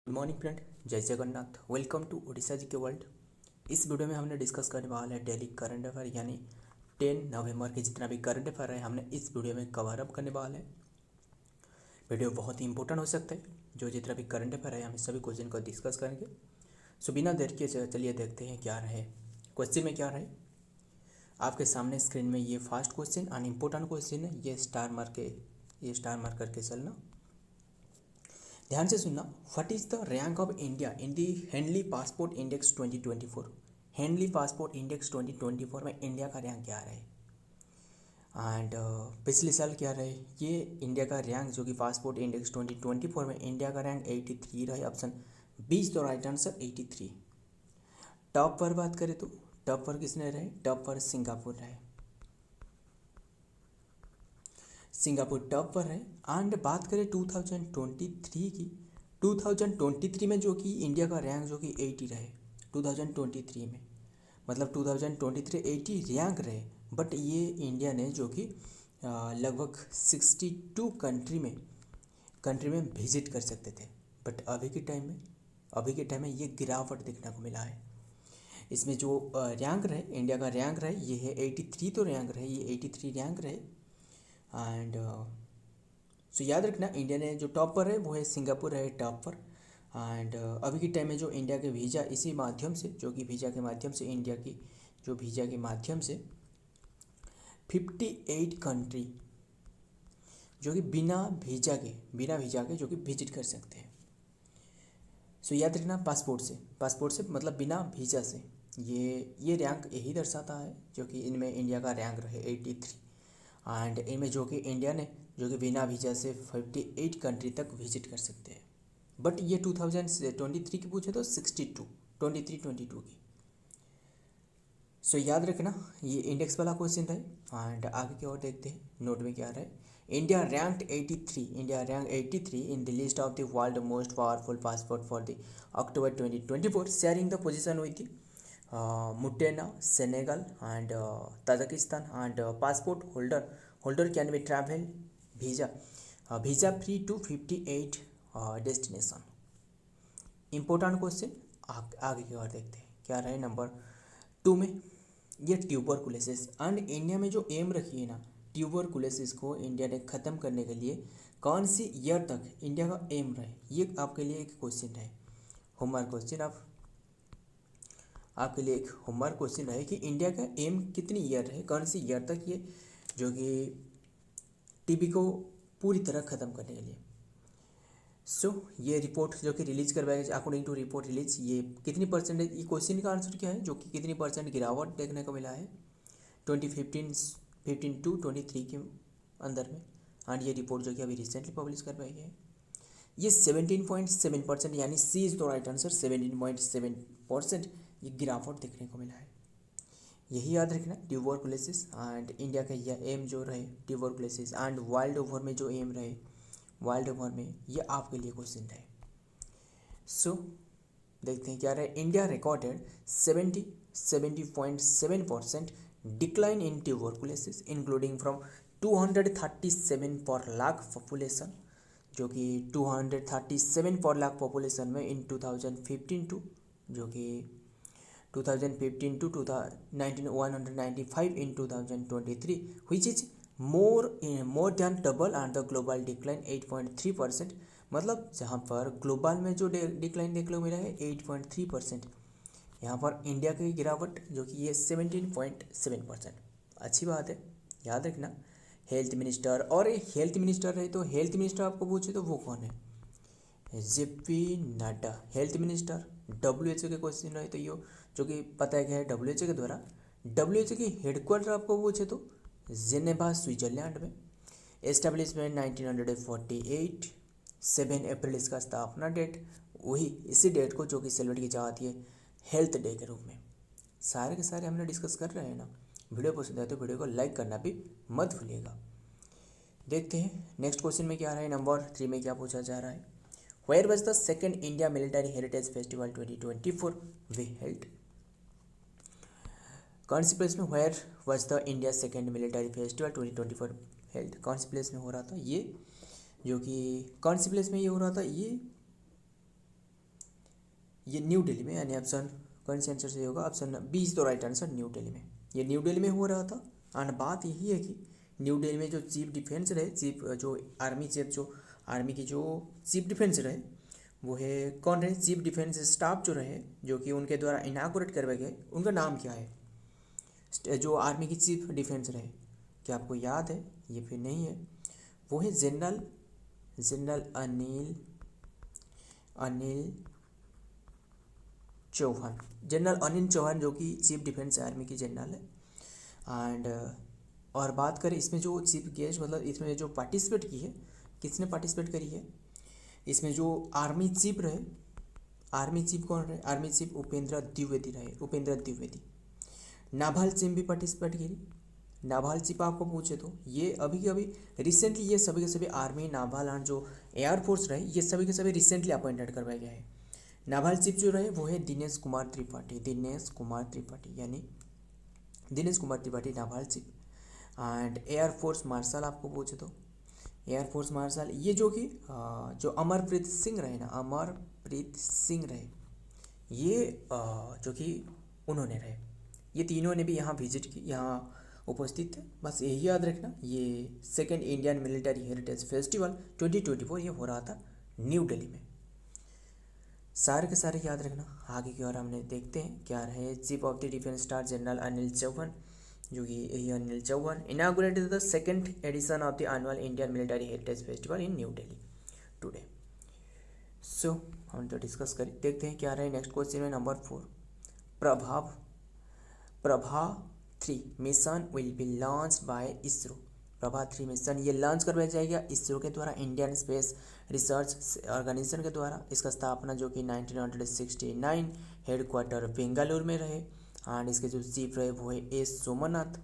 Good morning friend, जय Jagannath. Welcome to Orissa जी के world. इस वीडियो में हमने डिस्कस करने वाला है डेली करंट अफेयर यानी 10 नवंबर के जितना भी करंट अफेयर है हमने इस वीडियो में कवर अप करने वाले हैं। वीडियो बहुत ही इंपॉर्टेंट हो सकता है। जो जितना भी करंट अफेयर है हम सभी क्वेश्चन को डिस्कस करेंगे। सो बिना देर के चलिए देखते हैं क्या रहे क्वेश्चन में क्या रहे। आपके सामने स्क्रीन में ये फर्स्ट क्वेश्चन अनइम्पोर्टेंट क्वेश्चन है, ये स्टार मार्क करके चलना। ध्यान से सुनना। What is the rank of India in the Henley passport index 2024। Henley passport index 2024 में इंडिया का रैंक क्या रहे एंड पिछले साल क्या रहे। ये इंडिया का रैंक जो कि पासपोर्ट इंडेक्स 2024 में इंडिया का रैंक 83 रहे। ऑप्शन 20 तो राइट आंसर 83। टॉप पर बात करें तो टॉप पर किसने रहे, टॉप पर सिंगापुर रहे। सिंगापुर टॉप पर है। एंड बात करें 2023 की, 2023 में जो कि इंडिया का रैंक जो कि 80 रहे 2023 में, मतलब 2023 80 रैंक रहे। बट ये इंडिया ने जो कि लगभग 62 कंट्री में विजिट कर सकते थे। बट अभी के टाइम में ये गिरावट देखने को मिला है। इसमें जो रैंक रहे, इंडिया का रैंक रहे ये है 83, तो रैंक रहे ये 83 रैंक रहे। एंड सो याद रखना, इंडिया ने जो टॉप पर है वो है सिंगापुर है टॉप पर। एंड अभी के टाइम में जो इंडिया के वीज़ा इसी माध्यम से, जो कि वीज़ा के माध्यम से इंडिया की जो वीज़ा के माध्यम से 58 कंट्री जो कि बिना वीज़ा के जो कि विजिट कर सकते हैं। सो याद रखना, पासपोर्ट से मतलब बिना वीज़ा से ये रैंक यही दर्शाता है जो कि इनमें इंडिया का रैंक रहे 83। एंड इनमें जो कि इंडिया ने जो कि बिना वीज़ा से 58 कंट्री तक विजिट कर सकते हैं। बट ये 2023 की पूछे तो 62 22 की। सो याद रखना, ये इंडेक्स वाला क्वेश्चन था। एंड आगे की ओर देखते हैं नोट में क्या रहा है। India rank 83 in the list of the world most powerful passport for the October 2024, sharing the position with Mutena, Senegal and Tajikistan. And passport holder can be travel visa free to 58 destination. Important question आगे की ओर देखते हैं क्या रहे। Number 2 में ये tuberculosis and India में जो एम रखी है ना, ट्यूबरकुलोसिस को इंडिया ने ख़त्म करने के लिए कौन सी ईयर तक इंडिया का एम रहे, ये आपके लिए एक क्वेश्चन है, होमवर्क क्वेश्चन। आपके लिए एक होमवर्क क्वेश्चन है कि इंडिया का एम कितनी ईयर है, कौन सी ईयर तक ये जो कि टीबी को पूरी तरह ख़त्म करने के लिए। सो ये रिपोर्ट जो कि रिलीज करवाएगा अकॉर्डिंग टू रिपोर्ट रिलीज, ये कितनी परसेंटेज, ये क्वेश्चन का आंसर क्या है जो कि कितनी परसेंट गिरावट देखने को मिला है 2015 टू 23 के अंदर में। एंड ये रिपोर्ट जो कि अभी रिसेंटली पब्लिश करवाई है, ये 17.7% यानी सी इज़ द राइट आंसर। 17.7% ये गिरावट देखने को मिला है। यही याद रखना, ट्यूबरकुलोसिस एंड इंडिया का यह एम जो रहे ट्यूबरकुलोसिस एंड वर्ल्ड ओवर में जो एम रहे वर्ल्ड ओवर में, ये आपके लिए क्वेश्चन है। सो देखते हैं क्या रहे। India recorded 70.7% decline in tuberculosis including from 237 पर लाख पॉपुलेशन, जो कि 237 पर लाख पॉपुलेशन में इन 2015 टू जो कि 2015 to 195 in 2023, which is more than double and the global decline 8.3%। मतलब जहाँ पर ग्लोबल में जो डिक्लाइन देखने को मिला है 8.3%, यहाँ पर इंडिया की गिरावट जो कि ये 17.7%। अच्छी बात है, याद रखना। हेल्थ मिनिस्टर, और हेल्थ मिनिस्टर है तो हेल्थ मिनिस्टर आपको पूछे तो वो कौन है, JP Nadda health minister. WHO के क्वेश्चन रहे तो ये जो कि पता है क्या है WHO के द्वारा, WHO की हेडक्वार्टर आपको पूछे तो जेनेवा स्विट्जरलैंड में। एस्टेब्लिशमेंट 1948, 7 अप्रैल इसका स्थापना डेट, वही इसी डेट को जो कि सेलिब्रेट की जाती है हेल्थ डे के रूप में। सारे के सारे हमने डिस्कस कर रहे हैं ना। वीडियो पसंद आए तो वीडियो को लाइक करना भी मत भूलिएगा। देखते हैं नेक्स्ट क्वेश्चन में क्या रहा है। नंबर 3 में क्या पूछा जा रहा है। Where was the second India Military Heritage Festival 2024 we held? कौन सी प्लेस में Where was the India Second Military Festival 2024 held? कौन सी प्लेस में हो रहा था ये, जो कि कौन सी प्लेस में ये हो रहा था, ये ये न्यू दिल्ली में, यानी ऑप्शन कौन सा आंसर सही होगा, option B is the right answer, New Delhi में। ये न्यू दिल्ली में हो रहा था। और बात यही है कि न्यू दिल्ली में जो चीफ डिफेंस रहे, चीफ जो आर्मी चीफ, जो आर्मी की जो चीफ डिफेंस रहे वो है कौन रहे, चीफ डिफेंस स्टाफ जो रहे, जो कि उनके द्वारा इनागोरेट करवाए गए, उनका नाम क्या है। जो आर्मी की चीफ डिफेंस रहे, क्या आपको याद है ये फिर नहीं है, वो है जनरल अनिल चौहान। जनरल अनिल चौहान जो कि चीफ डिफेंस आर्मी की जनरल है। एंड और बात करें इसमें जो चीफ गेस्ट, मतलब इसमें जो पार्टिसिपेट की है, किसने पार्टिसिपेट करी है, इसमें जो आर्मी चीफ रहे, आर्मी चीफ कौन रहे, आर्मी चीफ उपेंद्र द्विवेदी रहे, उपेंद्र द्विवेदी। नाभाल चीफ भी पार्टिसिपेट करी। नाभाल चीफ आपको पूछे तो ये अभी के अभी रिसेंटली ये सभी के सभी आर्मी, नाभाल एंड जो एयरफोर्स रहे, ये सभी के सभी रिसेंटली अपॉइंटेड करवाया गया है। नाभाल चीफ जो रहे वो है दिनेश कुमार त्रिपाठी, यानी Dinesh Kumar Tripathi naval chief. And air force marshal आपको पूछे तो एयरफोर्स मार्शल ये जो कि जो अमरप्रीत सिंह रहे ना, अमरप्रीत सिंह रहे, ये जो कि उन्होंने रहे, ये तीनों ने भी यहाँ विजिट की, यहाँ उपस्थित थे। बस यही याद रखना, ये second Indian military heritage festival 2024 ये हो रहा था न्यू दिल्ली में। सारे के सारे याद रखना। आगे की ओर हमने देखते हैं क्या रहे। Chief of the defence staff general Anil Chauhan, जो कि यही Anil Chauhan inaugurated the second edition of the annual Indian military heritage festival in new Delhi today. So हम तो डिस्कस करें, देखते हैं क्या रहे। नेक्स्ट क्वेश्चन है number 4। Proba 3 mission will be launch by ISRO. Proba 3 mission ये लॉन्च करवाया जाएगा इसरो के द्वारा, इंडियन स्पेस रिसर्च ऑर्गेनाइजेशन के द्वारा। इसका स्थापना जो कि 1969 हेडक्वार्टर बेंगलुरु में रहे। एंड इसके जो चीफ रहे वो है ए सोमनाथ।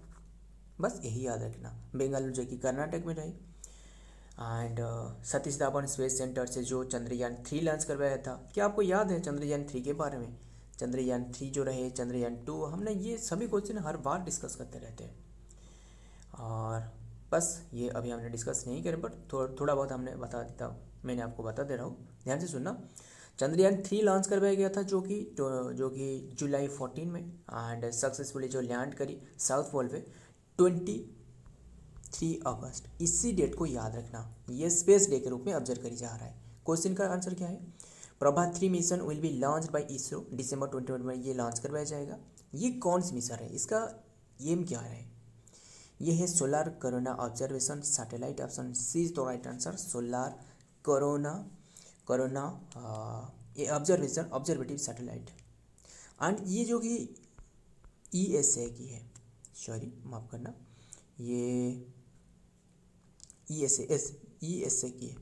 बस यही याद रखना, बेंगलुरु जो कि कर्नाटक में रहे। And Satish Dhawan space centre से जो चंद्रयान 3 लॉन्च करवाया था, क्या आपको याद है चंद्रयान 3 के बारे में। चंद्रयान 3 जो रहे, चंद्रयान 2, हमने ये सभी क्वेश्चन हर बार डिस्कस करते रहते हैं। और बस ये अभी हमने डिस्कस नहीं करे, बट थोड़ा बहुत हमने बता देता, मैंने आपको बता दे रहा हूँ, ध्यान से सुनना। चंद्रयान 3 लॉन्च करवाया गया था जो कि जुलाई 14 में, एंड सक्सेसफुली जो लैंड करी साउथ पोल पे 23 अगस्त। इसी डेट को याद रखना, ये स्पेस डे के रूप में ऑब्जर्व करी जा रहा है। क्वेश्चन का आंसर क्या है, Proba 3 mission will be launch by ISRO, दिसंबर 2021 में ये लॉन्च करवाया जाएगा। ये कौन सी मिशन है, इसका एम क्या है, ये है solar corona observation satellite. Option C is the right answer, solar corona ये ऑब्जर्वेटिव सैटेलाइट। एंड ये जो कि ESA की है, सॉरी माफ करना, ये ESA की है,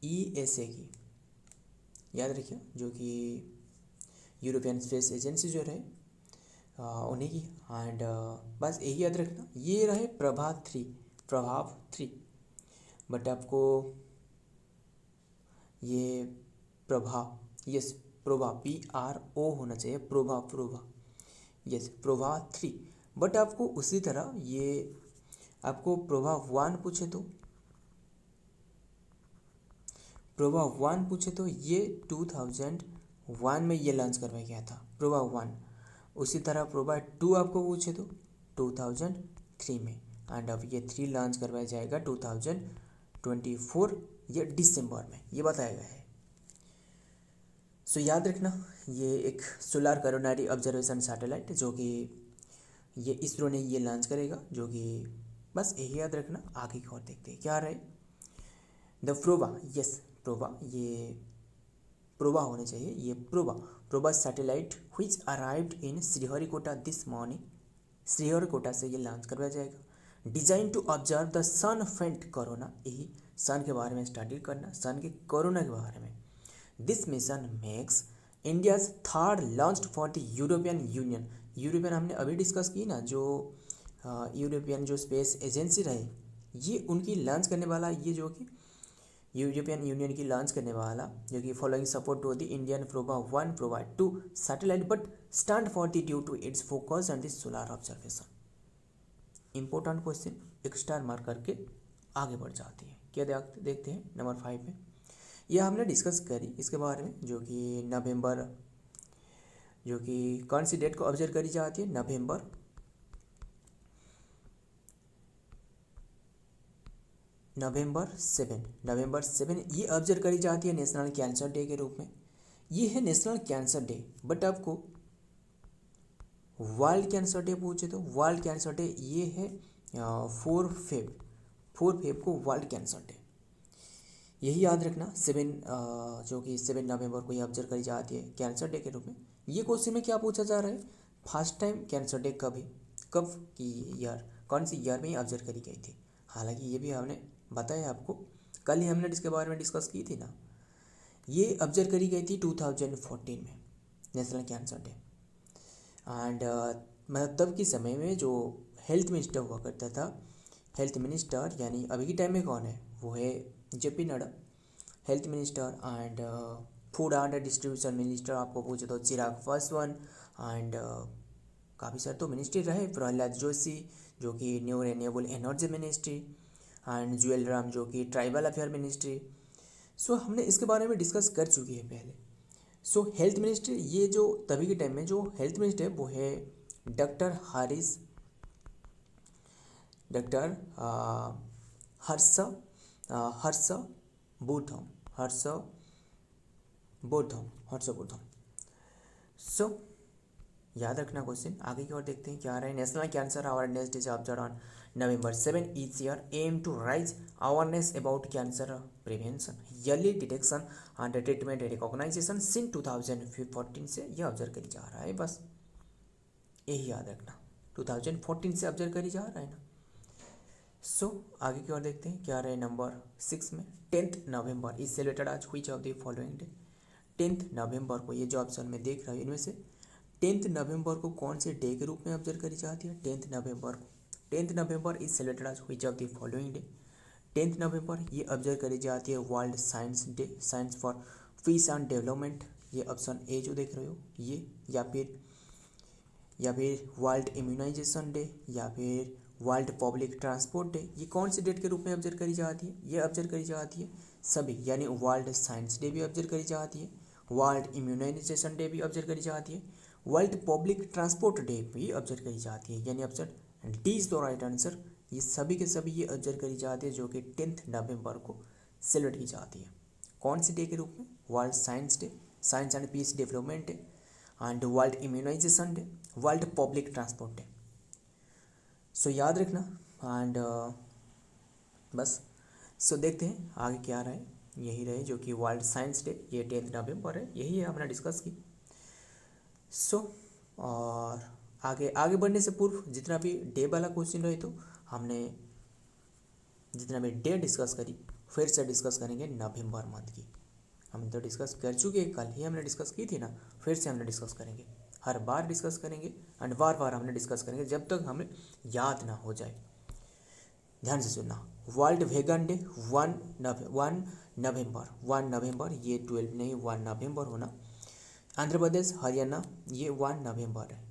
ESA की याद रखिए, जो कि यूरोपियन स्पेस एजेंसी जो रहे उन्हीं की। एंड बस यही याद रखना, ये रहे प्रभाव 3। बट आपको ये प्रभाव, यस प्रभाव PRO होना चाहिए, प्रभाव यस प्रभाव 3। बट आपको उसी तरह ये आपको प्रभाव 1 पूछे तो ये 2001 में ये लॉन्च करवाया गया था, प्रभाव 1। उसी तरह प्रभाव 2 आपको पूछे तो 2003 में। एंड अब ये 3 लॉन्च करवाया जाएगा 2024 या दिसंबर में, ये बताया गया है। सो याद रखना, ये एक सोलर कोरोनरी ऑब्जर्वेशन सैटेलाइट जो कि ये इसरो ने ये लॉन्च करेगा, जो कि बस यही याद रखना। आगे की ओर देखते हैं क्या रहे। द प्रोवा, यस प्रोवा, ये प्रोवा होने चाहिए, ये Proba satellite which arrived in Sriharikota this morning. Sriharikota से ये लॉन्च करवाया जाएगा। Design to observe the sun faint corona, यही सन के बारे में स्टडी करना, सन के कोरोना के बारे में। This mission makes India's third launched for the European union हमने अभी डिस्कस की ना, जो यूरोपियन जो स्पेस एजेंसी रहे, ये उनकी लॉन्च करने वाला, ये जो कि यूरोपियन यूनियन की लॉन्च करने वाला, जो कि following support to the Indian Proba 1 Proba 2 satellite but stand for the due to its focus on the solar observation. Important question, एक स्टार मार्क करके आगे बढ़ जाती है। क्या देखते हैं नंबर 5 में, यह हमने डिस्कस करी इसके बारे में, जो कि नवंबर जो कि कौन सी डेट को ऑब्जर्व करी जाती है, नवंबर 7 ये ऑब्जर्व करी जाती है नेशनल कैंसर डे के रूप में। ये है नेशनल कैंसर डे। बट आपको वर्ल्ड कैंसर डे पूछे तो वर्ल्ड कैंसर डे ये है 4 फेब को वर्ल्ड कैंसर डे। यही याद रखना। 7 नवंबर को ये ऑब्जर्व करी जाती है कैंसर डे के रूप में। ये क्वेश्चन में क्या पूछा जा रहा है, फर्स्ट टाइम कैंसर डे कब है, कब की ईयर, कौन सी ईयर में ये ऑब्जर्व करी गई थी। हालांकि ये भी हमने बताया आपको, कल ही हमने इसके बारे में डिस्कस की थी ना। ये ऑब्जर्व करी गई थी 2014 में नेशनल कैंसर डे। एंड मतलब तब के समय में जो हेल्थ मिनिस्टर हुआ करता था, हेल्थ मिनिस्टर यानी अभी के टाइम में कौन है, वो है JP Nadda health minister. And food and distribution minister आपको पूछे तो चिराग पासवान। एंड काफ़ी सारे तो मिनिस्ट्री रहे, प्रहलाद जोशी जो कि new renewable energy ministry, and Jual Ram जो कि ट्राइबल अफेयर मिनिस्ट्री। सो हमने इसके बारे में डिस्कस कर चुकी है पहले। सो हेल्थ मिनिस्ट्री, ये जो तभी के टाइम में जो हेल्थ मिनिस्टर है वो है डॉक्टर हर्षवर्धन। सो याद रखना क्वेश्चन। आगे की ओर देखते हैं क्या आ रहा है। National cancer awareness day observe on November 7 each year aim to raise awareness about cancer prevention, early detection and treatment recognition since 2014 से यह ऑब्जर्व करी जा रहा है। बस यही याद रखना, 2014 से ऑब्जर्व करी जा रहा है ना। सो आगे की ओर देखते हैं क्या रहे नंबर 6 में। 10th नवंबर इज सेलिब्रेटेड आज which of the following day. 10th नवंबर को, ये जो ऑप्शन में देख रहा हूँ इनमें से 10th नवंबर को कौन से डे के रूप में ऑब्जर्व करी जाती है। 10th नवंबर इज सेलिब्रेटेड आज which of the following day. 10th नवंबर ये ऑब्जर्व करी जाती है world science day, science for piece and development. ये ऑप्शन ए जो देख रहे हो ये, या फिर वर्ल्ड इम्यूनाइजेशन डे, या फिर वर्ल्ड पब्लिक ट्रांसपोर्ट डे। ये कौन सी डेट के रूप में ऑब्जर्व करी जाती है, ये ऑब्जर्व करी जाती है सभी, यानी वर्ल्ड साइंस डे भी ऑब्जर्व करी जाती है, वर्ल्ड इम्यूनाइजेशन डे भी ऑब्जर्व करी जाती है, वर्ल्ड पब्लिक ट्रांसपोर्ट डे भी ऑब्जर्व करी जाती है, यानी option D is the right answer. ये सभी के सभी ये ऑब्जर्व करी जाती है जो कि 10th नवंबर को सेलिब्रेट की जाती है। कौन सी डे के रूप में, world science day, science and peace development day, and world immunisation day, world public transport day. So याद रखना। एंड बस सो देखते हैं आगे क्या रहा है। यही रहे जो कि वर्ल्ड साइंस डे, ये 10th नवंबर है, यही है हमने डिस्कस की। सो और आगे बढ़ने से पूर्व जितना भी डे वाला क्वेश्चन रहे तो हमने जितना भी डे डिस्कस करी फिर से डिस्कस करेंगे नवंबर मंथ की। हम तो डिस्कस कर चुके हैं, कल ही हमने डिस्कस की थी ना, फिर से हमने डिस्कस करेंगे, हर बार डिस्कस करेंगे एंड बार बार हमने डिस्कस करेंगे जब तक हमें याद ना हो जाए। ध्यान से सुनना। वर्ल्ड वेगन डे 1 नवंबर, ये 12 नहीं 1 नवंबर होना। आंध्र प्रदेश हरियाणा ये 1 नवंबर है।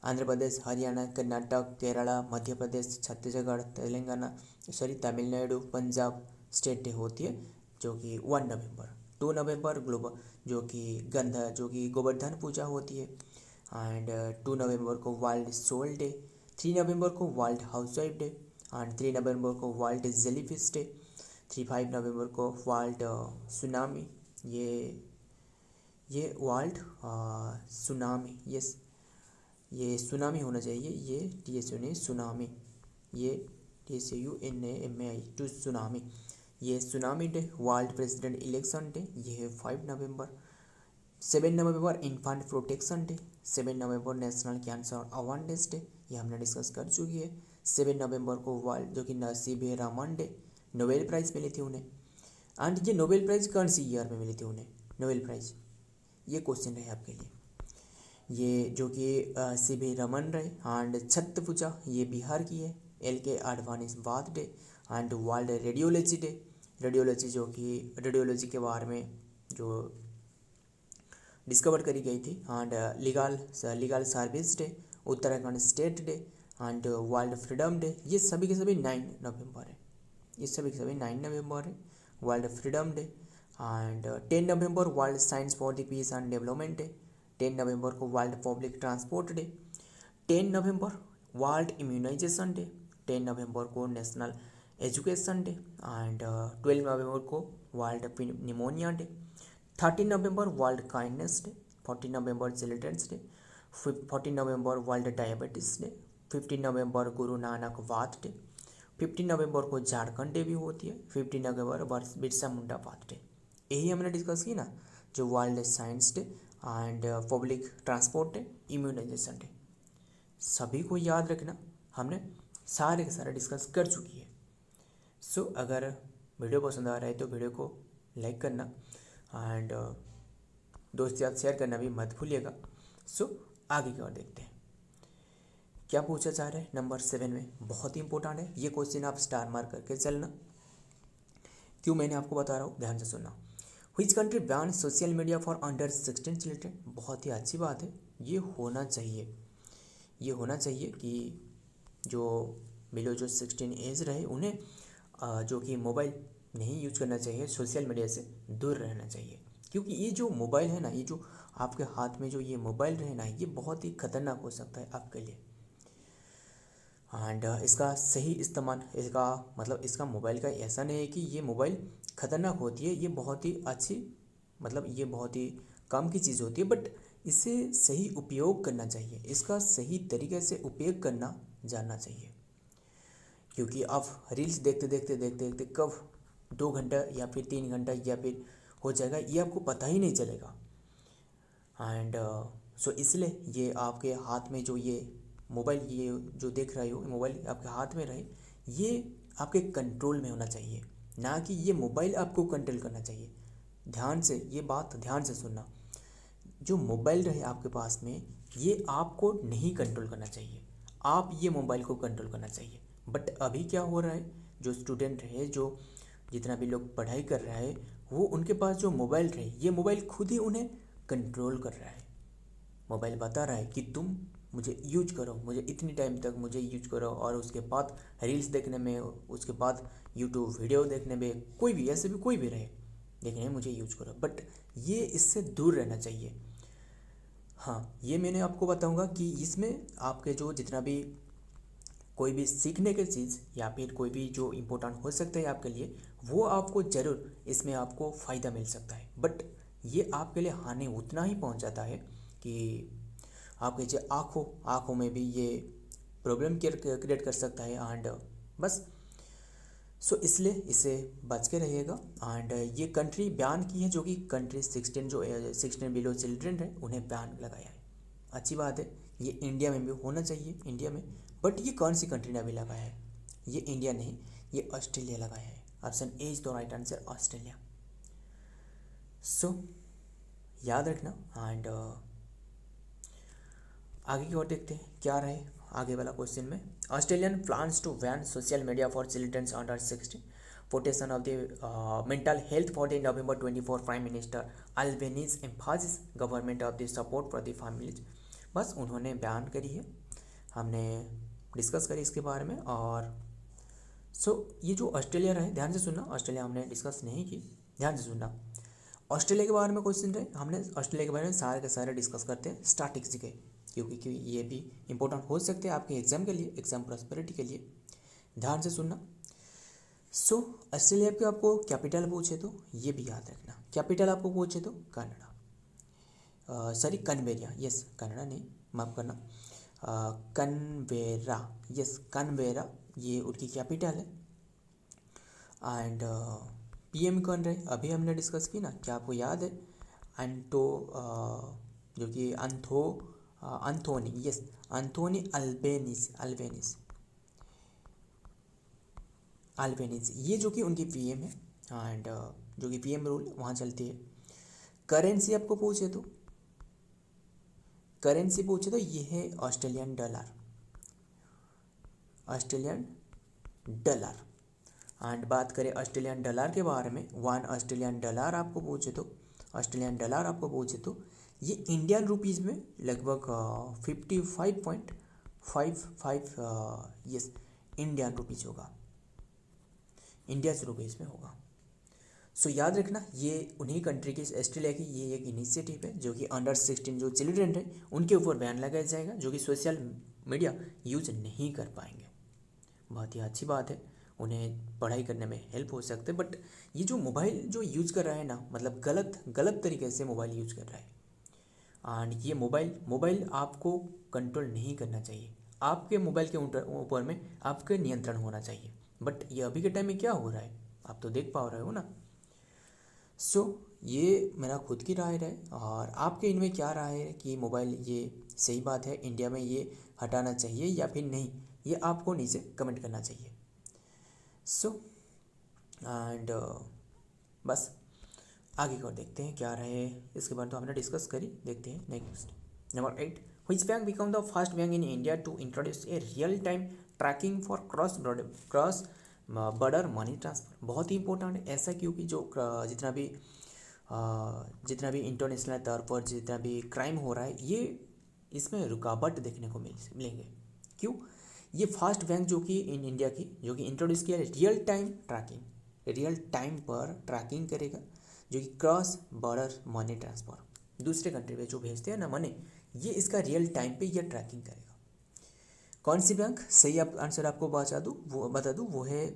आंध्र प्रदेश हरियाणा कर्नाटक केरला मध्य प्रदेश छत्तीसगढ़ तेलंगाना तमिलनाडु पंजाब स्टेट डे होती है जो कि 1 नवंबर। 2 नवंबर ग्लोबल जो कि गोवर्धन पूजा होती है। एंड 2 नवंबर को वर्ल्ड सोल डे, 3 नवंबर को वर्ल्ड हाउसवाइफ डे, एंड 3 नवंबर को वर्ल्ड जेलीफिश डे, 5 नवंबर को वर्ल्ड सुनामी, ये वर्ल्ड सुनामी, ये सुनामी होना चाहिए, ये TSUNA सुनामी, ये TSUNAMI टू सुनामी, ये tsunami day. World president election day ये है 5 नवंबर। 7 नवंबर इन्फेंट प्रोटेक्शन डे, 7 नवंबर नेशनल कैंसर अवेयरनेस डे, ये हमने डिस्कस कर चुकी है। 7 नवंबर को वर्ल्ड जो कि नसीब रहमान डे, नोबेल प्राइज़ मिली थी उन्हें। एंड ये नोबेल प्राइज़ कौन सी ईयर में मिली थी उन्हें नोबेल प्राइज़, ये क्वेश्चन रहे आपके लिए। ये जो कि CB रमन रहे। एंड छठ पूजा ये बिहार की है। LK आडवाणीवाद day and world radiology day, radiology जो कि रेडियोलॉजी के बारे में जो डिस्कवर करी गई थी। And legal service day, Uttarakhand state day, and world freedom day, ये सभी के सभी 9 नवंबर है। ये सभी के सभी 9 नवंबर है वर्ल्ड फ्रीडम डे। एंड 10 नवंबर world science for the peace and development day, 10 नवंबर को वर्ल्ड पब्लिक ट्रांसपोर्ट डे, 10 नवंबर वर्ल्ड इम्यूनाइजेशन डे, 10 नवंबर को नेशनल एजुकेशन डे एंड 12 नवंबर को वर्ल्ड निमोनिया डे, 13 नवंबर वर्ल्ड काइंडनेस डे, 14 नवंबर चिल्ड्रंस डे, 14 नवंबर वर्ल्ड डायबिटीज डे, 15 नवंबर गुरु नानक बाथ डे, 15 नवंबर को झारखंड डे भी होती है, 15 नवंबर बिरसा मुंडा बाथ डे। यही हमने डिस्कस की ना, जो world science day and public transport day, immunisation day, सभी को याद रखना, हमने सारे के सारे डिस्कस कर चुकी है। सो अगर वीडियो पसंद आ रहा है तो वीडियो को लाइक करना एंड दोस्त के साथ शेयर करना भी मत भूलिएगा। सो आगे की ओर देखते हैं क्या पूछा जा रहा है। नंबर 7 में बहुत ही इंपॉर्टेंट है ये क्वेश्चन, आप स्टार मार्क करके चलना। क्यों मैंने आपको बता रहा हूँ, ध्यान से सुनना। Which country ban social media for under 16 children. बहुत ही अच्छी बात है, ये होना चाहिए, ये होना चाहिए कि जो बिलो जो 16 एज रहे उन्हें जो कि मोबाइल नहीं यूज करना चाहिए, सोशल मीडिया से दूर रहना चाहिए। क्योंकि ये जो मोबाइल है ना, ये जो आपके हाथ में जो ये मोबाइल रहे ना, ये बहुत ही खतरनाक हो सकता है आपके लिए। एंड इसका सही इस्तेमाल, इसका मतलब इसका मोबाइल का ऐसा नहीं है कि ये मोबाइल ख़तरनाक होती है, ये बहुत ही अच्छी, मतलब ये बहुत ही काम की चीज़ होती है, बट इसे सही उपयोग करना चाहिए, इसका सही तरीके से उपयोग करना जानना चाहिए। क्योंकि आप रील्स देखते देखते देखते देखते कब 2 घंटा या फिर 3 घंटा या फिर हो जाएगा, ये आपको पता ही नहीं चलेगा। एंड सो इसलिए ये आपके हाथ में जो ये मोबाइल, ये जो देख रहे हो मोबाइल आपके हाथ में रहे, ये आपके कंट्रोल में होना चाहिए, ना कि ये मोबाइल आपको कंट्रोल करना चाहिए। ध्यान से ये बात ध्यान से सुनना, जो मोबाइल रहे आपके पास में, ये आपको नहीं कंट्रोल करना चाहिए, आप ये मोबाइल को कंट्रोल करना चाहिए। बट अभी क्या हो रहा है, जो स्टूडेंट रहे, जो जितना भी लोग पढ़ाई कर रहा है, वो उनके पास जो मोबाइल रहे, ये मोबाइल खुद ही उन्हें कंट्रोल कर रहा है। मोबाइल बता रहा है कि तुम मुझे यूज करो, मुझे इतनी टाइम तक मुझे यूज करो, और उसके बाद रील्स देखने में, उसके बाद यूट्यूब वीडियो देखने में, कोई भी ऐसे भी कोई भी रहे देखने में मुझे यूज करो, बट ये इससे दूर रहना चाहिए। हाँ, ये मैंने आपको बताऊंगा कि इसमें आपके जो जितना भी कोई भी सीखने की चीज़ या फिर कोई भी जो इम्पोर्टेंट हो सकता है आपके लिए, वो आपको ज़रूर इसमें आपको फ़ायदा मिल सकता है, बट ये आपके लिए हानि उतना ही पहुंच जाता है कि आपके जो आँखों में भी ये प्रॉब्लम क्रिएट कर सकता है। एंड बस सो इसलिए इसे बच के रहिएगा। एंड ये कंट्री बैन की है, जो कि कंट्री 16 जो 16 बिलो चिल्ड्रन है उन्हें बैन लगाया है। अच्छी बात है, ये इंडिया में भी होना चाहिए, इंडिया में, बट ये कौन सी कंट्री ने अभी लगाया है, ये इंडिया नहीं, ये ऑस्ट्रेलिया लगाया है। Option A is the right answer, Australia. So याद रखना। एंड आगे की ओर देखते हैं क्या रहे आगे वाला क्वेश्चन में। Australian plans to ban social media for childrens under 16, protection of the mental health for the November 24 prime minister Albanese emphasis government of the support for the families. बस उन्होंने बयान करी है, हमने डिस्कस करी इसके बारे में। और सो ये जो ऑस्ट्रेलिया रहे, ध्यान से सुनना, ऑस्ट्रेलिया हमने डिस्कस नहीं की, ध्यान से सुनना। ऑस्ट्रेलिया के बारे में क्वेश्चन रहे, हमने ऑस्ट्रेलिया के बारे में सारे के सारे डिस्कस करते हैं स्टैटिक के, क्योंकि ये भी इंपॉर्टेंट हो सकते हैं आपके एग्जाम के लिए, एग्जाम प्रॉस्पेरिटी के लिए। ध्यान से सुनना। सो ऑस्ट्रेलिया के आपको कैपिटल पूछे तो ये भी याद रखना, कैपिटल आपको पूछे तो कनाडा, सॉरी कनबेरिया, यस कनाडा नहीं, माफ़ करना, कनबेरा, यस कनबेरा, ये उनकी कैपिटल है। एंड पीएम कौन रहे, अभी हमने डिस्कस की ना, क्या आपको याद है, जो कि एंथोनी, यस एंथोनी अल्बेनीज, ये जो कि उनकी पीएम है। एंड जो कि पीएम रूल वहाँ चलती है। करेंसी आपको पूछे तो, ये है ऑस्ट्रेलियन डॉलर। एंड बात करें ऑस्ट्रेलियन डॉलर के बारे में, 1 ऑस्ट्रेलियन डॉलर आपको पूछे तो ये इंडियन रुपीज़ में लगभग 55.55 यस इंडियन रुपीज़ होगा, इंडियन रुपीज़ में होगा। सो याद रखना ये उन्हीं कंट्री की, ऑस्ट्रेलिया की ये एक इनिशिएटिव है जो कि अंडर 16 जो चिल्ड्रेन है उनके ऊपर बैन लगाया जाएगा जो कि सोशल मीडिया यूज नहीं कर पाएंगे। बहुत ही अच्छी बात है, उन्हें पढ़ाई करने में हेल्प हो सकते, बट ये जो मोबाइल जो यूज़ कर रहा है ना, मतलब गलत गलत तरीके से मोबाइल यूज़ कर रहा है। एंड ये मोबाइल आपको कंट्रोल नहीं करना चाहिए, आपके मोबाइल के ऊपर में आपके नियंत्रण होना चाहिए। बट ये अभी के टाइम में क्या हो रहा है आप तो देख पा रहे हो ना। सो ये मेरा खुद की राय है, और आपके इनमें क्या राय है कि मोबाइल ये सही बात है, इंडिया में ये हटाना चाहिए या फिर नहीं, ये आपको नीचे कमेंट करना चाहिए। सो एंड बस आगे की ओर देखते हैं क्या रहे, इसके बारे में तो हमने डिस्कस करी। देखते हैं next number 8, which bank become the first bank in India to introduce a real time tracking for cross border money transfer. बहुत ही इंपॉर्टेंट है ऐसा, क्योंकि जो जितना भी इंटरनेशनल तौर पर जितना भी क्राइम हो रहा है ये इसमें रुकावट देखने को मिलेंगे। क्यों? ये फर्स्ट बैंक जो कि इन इंडिया की जो कि इंट्रोड्यूस किया रियल टाइम पर ट्रैकिंग करेगा, जो कि क्रॉस बॉर्डर मनी ट्रांसफ़र दूसरे कंट्री में जो भेजते हैं ना मनी, ये इसका रियल टाइम पे ये ट्रैकिंग करेगा। कौन सी बैंक? सही आंसर आपको बता दूँ वो है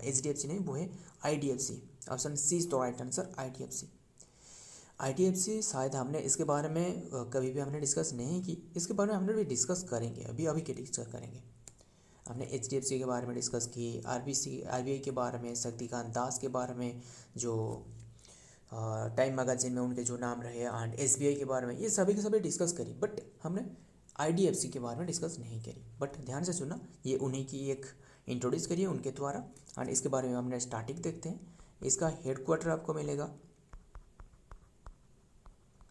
HDFC नहीं, वो है IDFC। Option C is the right answer, IDFC। शायद हमने इसके बारे में कभी भी हमने डिस्कस नहीं की, इसके बारे में हमने भी डिस्कस करेंगे, अभी के डिस्कस करेंगे। हमने HDFC के बारे में डिस्कस की, RBI के बारे में, शक्तिकांत दास के बारे में जो टाइम मैगजीन में उनके जो नाम रहे, एंड SBI के बारे में, ये सभी के सभी डिस्कस करी, बट हमने IDFC के बारे में डिस्कस नहीं करी। बट ध्यान से सुनना, ये उन्हीं की एक इंट्रोड्यूस करी है उनके द्वारा, एंड इसके बारे में हमने स्टार्टिंग देखते हैं। इसका हेडक्वार्टर आपको मिलेगा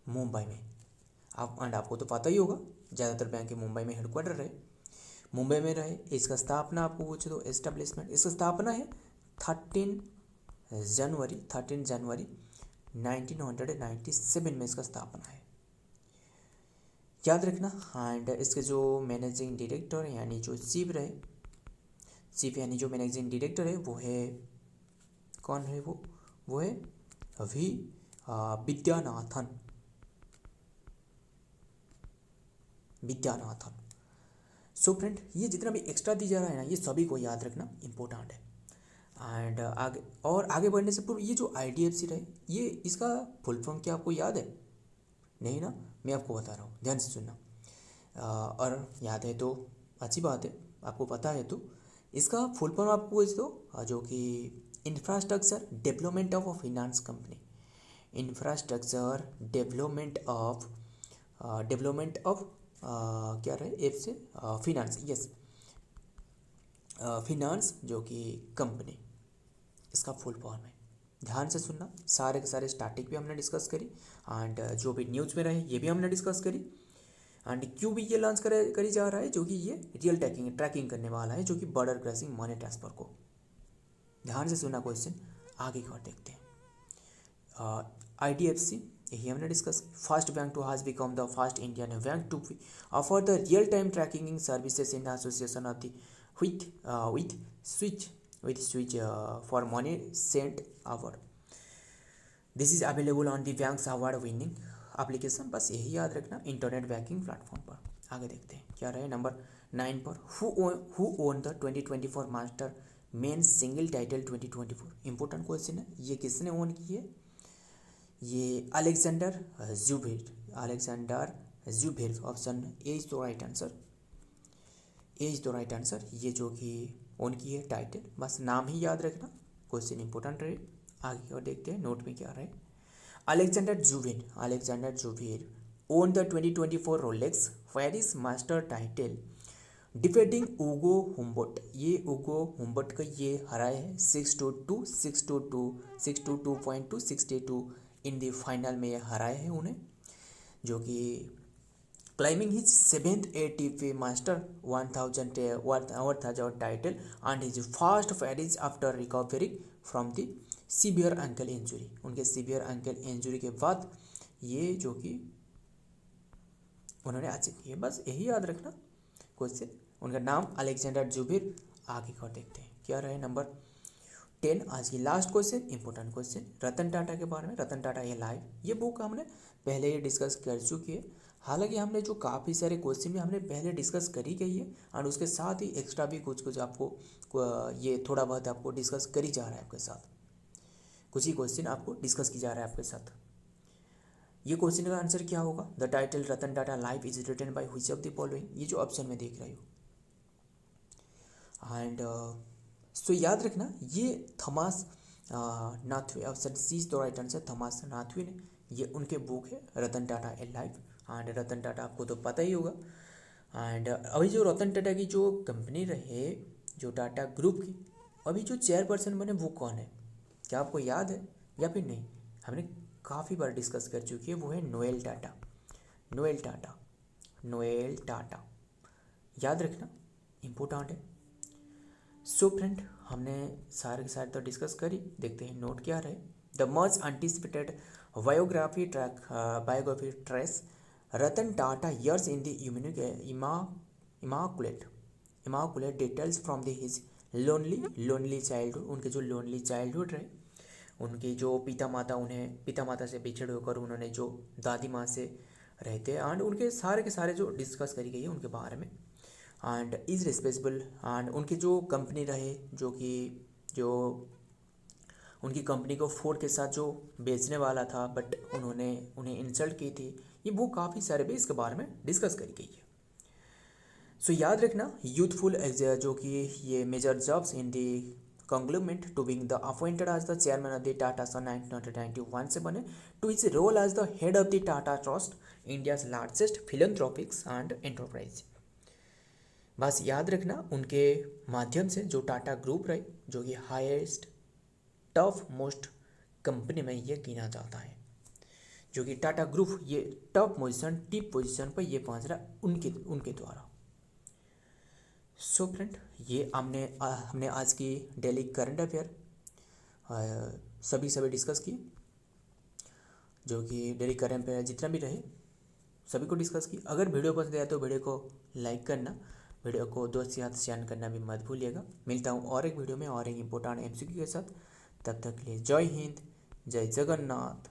मुंबई में। आपको तो पता ही होगा ज़्यादातर बैंक मुंबई में हेडक्वार्टर रहे, मुंबई में रहे। इसका स्थापना आपको पूछे तो एस्टेब्लिशमेंट, इसका स्थापना है 13 जनवरी 1997 में इसका स्थापना है, याद रखना। एंड इसके जो मैनेजिंग डायरेक्टर यानी जो चीफ यानी जो मैनेजिंग डायरेक्टर है वो है, कौन है वो है वी विद्यानाथन। सो फ्रेंड, ये जितना भी एक्स्ट्रा दिया जा रहा है ना, ये सभी को याद रखना इम्पोर्टेंट है। एंड आगे बढ़ने से पूर्व ये जो IDFC रहे, ये इसका फुल फॉर्म क्या आपको याद है? नहीं ना, मैं आपको बता रहा हूँ, ध्यान से सुनना। और याद है तो अच्छी बात है, आपको पता है तो इसका फुल फॉर्म आपको पूछ दो, जो कि infrastructure development of finance company. Infrastructure development of क्या रहे एफ से फिनांस, यस, फिनांस जो कि कंपनी, इसका फुल फॉर्म है। ध्यान से सुनना, सारे के सारे स्टार्टिंग भी हमने डिस्कस करी, एंड जो भी न्यूज़ में रहे ये भी हमने डिस्कस करी। एंड क्यों भी ये लॉन्च करी जा रहा है, जो कि ये रियल ट्रैकिंग करने वाला है, जो कि बॉर्डर क्रॉसिंग मनी ट्रांसफ़र को। ध्यान से सुनना क्वेश्चन, आगे की ओर देखते हैं। IDFC यही हमने discuss, first bank to has become the first Indian bank to offer the real time tracking services in association of the with switch for money sent award. This is available on the bank's award winning application। बस यही याद रखना, internet banking platform पर। आगे देखते हैं क्या रहे नंबर 9 पर, who won the 2024 master men single title 2024। Important question है, ये किसने ओन की है? ये Alexander Zverev. Option A is the right answer, ये जो कि ओन की है टाइटल, बस नाम ही याद रखना, क्वेश्चन इंपॉर्टेंट रहे। आगे और देखते हैं नोट में क्या रहे। Alexander Zverev won the 2024 Rolex Paris master title defending Ugo Humbert. ये उगो हुम्बर्ट का ये हराए है 6-2, 6-2, 6-2 इन द फाइनल में ये हराए हैं उन्हें, जो कि claiming his 7th ATP Master 1000 title and his first Paris after recovering from the severe ankle injury। उनके severe ankle injury के बाद ये जो कि उन्होंने अचीव किए, बस यही याद रखना क्वेश्चन। उनका नाम अलेक्जेंडर जुबेर। आगे का देखते हैं क्या रहे नंबर 10 आज की last question, important question Ratan Tata के बारे में। रतन टाटा ये लाइफ, ये बुक हमने पहले ही डिस्कस कर चुकी है। हालांकि हमने जो काफ़ी सारे क्वेश्चन भी हमने पहले डिस्कस करी गई है, और उसके साथ ही एक्स्ट्रा भी कुछ कुछ आपको ये थोड़ा बहुत आपको डिस्कस करी जा रहा है आपके साथ, कुछ ही क्वेश्चन आपको डिस्कस की जा रहा है आपके साथ। ये क्वेश्चन का आंसर क्या होगा? The title Ratan Tata life is written by which of the following, ये जो ऑप्शन में देख रहे हो। एंड सो याद रखना ये Thomas Mathew, option C is the right answer, Thomas Mathew ने, ये उनके बुक है Ratan Tata a life. And Ratan Tata आपको तो पता ही होगा। एंड अभी जो रतन टाटा की जो कंपनी रहे, जो टाटा ग्रुप की, अभी जो चेयरपर्सन बने वो कौन है? क्या आपको याद है या फिर नहीं? हमने काफ़ी बार डिस्कस कर चुकी है, वो है Noel Tata. Noel Tata, Noel Tata याद रखना, इम्पोर्टेंट है। सो फ्रेंड, हमने सारे के सारे तो डिस्कस करी, देखते हैं नोट क्या रहे। The much anticipated biography trace Ratan Tata years in the immaculate details from the his lonely childhood, उनके जो lonely childhood रहे, उनकी जो पिता माता से बिछड़ होकर उन्होंने जो दादी माँ से रहते, एंड उनके सारे के सारे जो डिस्कस करी गई है उनके बारे में। एंड इज़ रिस्पेक्टेबल, एंड उनकी जो कंपनी रहे, जो उनकी कंपनी को फोर्ड के साथ जो बेचने वाला था, बट उन्हें इंसल्ट की थी, ये वो काफ़ी सारे भी इसके बारे में डिस्कस करी गई है। सो याद रखना, यूथफुल जो कि ये major jobs in the conglomerate to being the appointed as the chairman of the Tata son 1991 से बने, to is role as the head of the Tata trust, India's largest philanthropics and enterprise. बस याद रखना, उनके माध्यम से जो टाटा ग्रुप रहे, जो कि हाईएस्ट टफ मोस्ट कंपनी में ये गिना जाता है, जो कि टाटा ग्रुप ये टॉप पोजीशन पर ये पहुंच रहा उनके द्वारा। सो फ्रेंड, ये हमने आज की डेली करंट अफेयर सभी डिस्कस किए, जो कि डेली करंट अफेयर जितना भी रहे सभी को डिस्कस की। अगर वीडियो पसंद आया तो वीडियो को लाइक करना, वीडियो को दोस्त के साथ शेयर करना भी मत भूलिएगा। मिलता हूँ और एक वीडियो में और एक इम्पोर्टेंट एमसीक्यू के साथ, तब तक के लिए जय हिंद, जय जगन्नाथ।